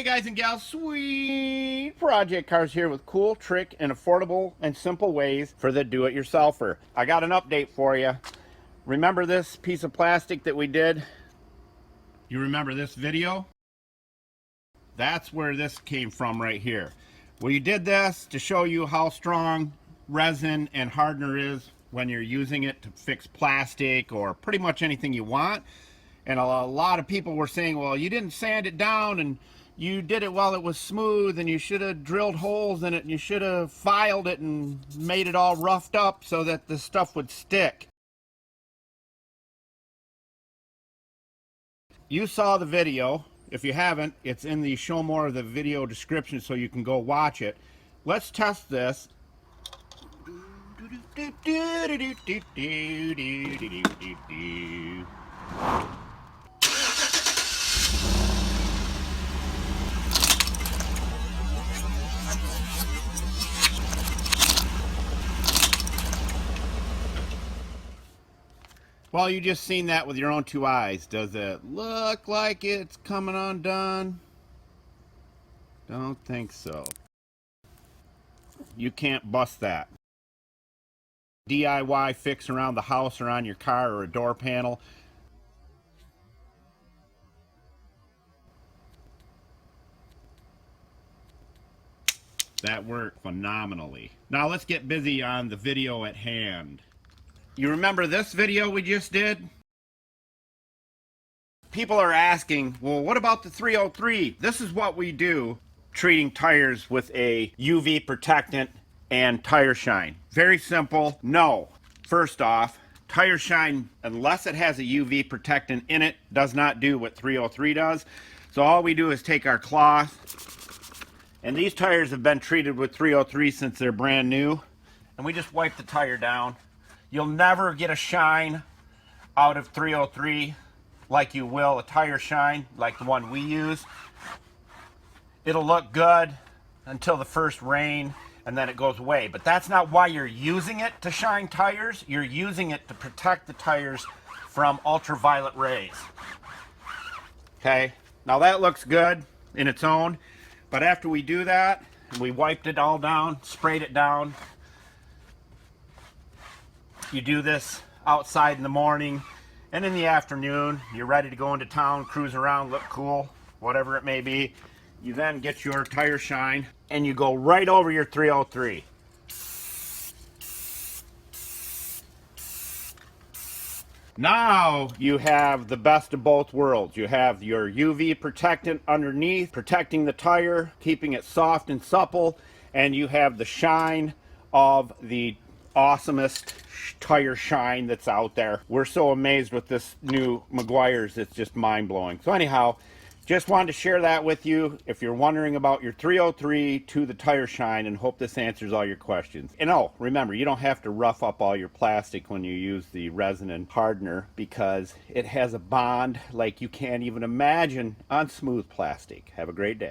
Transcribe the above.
Hey guys and gals, Sweet Project Cars here with cool, trick, and affordable and simple ways for the do-it-yourselfer. I got an update for you. Remember this piece of plastic that we did? You remember this video? That's where this came from right here. We did this to show you how strong resin and hardener is when you're using it to fix plastic or pretty much anything you want. And a lot of people were saying, well, you didn't sand it down and you did it while it was smooth and you should have drilled holes in it and you should have filed it and made it all roughed up so that the stuff would stick. You saw the video. If you haven't, it's in the show more of the video description so you can go watch it. Let's test this. Well, you just seen that with your own two eyes. Does it look like it's coming undone? Don't think so. You can't bust that. DIY fix around the house or on your car or a door panel. That worked phenomenally. Now let's get busy on the video at hand. You remember this video we just did? People are asking, well, what about the 303? This is what we do, treating tires with a UV protectant and tire shine. Very simple. No. First off, tire shine, unless it has a UV protectant in it, does not do what 303 does. So all we do is take our cloth, and these tires have been treated with 303 since they're brand new, and we just wipe the tire down. You'll never get a shine out of 303 like you will a tire shine, like the one we use. It'll look good until the first rain, and then it goes away. But that's not why you're using it to shine tires. You're using it to protect the tires from ultraviolet rays. Okay, now that looks good in its own, but after we do that, and we wiped it all down, sprayed it down, you do this outside in the morning and in the afternoon. You're ready to go into town, cruise around, look cool, whatever it may be. You then get your tire shine and you go right over your 303. Now you have the best of both worlds. You have your UV protectant underneath, protecting the tire, keeping it soft and supple, and you have the shine of the awesomest tire shine that's out there. We're so amazed with this new Meguiar's, it's just mind-blowing. So anyhow, just wanted to share that with you if you're wondering about your 303 to the tire shine, and hope this answers all your questions. And oh, remember, you don't have to rough up all your plastic when you use the resin and hardener, because it has a bond like you can't even imagine on smooth plastic. Have a great day.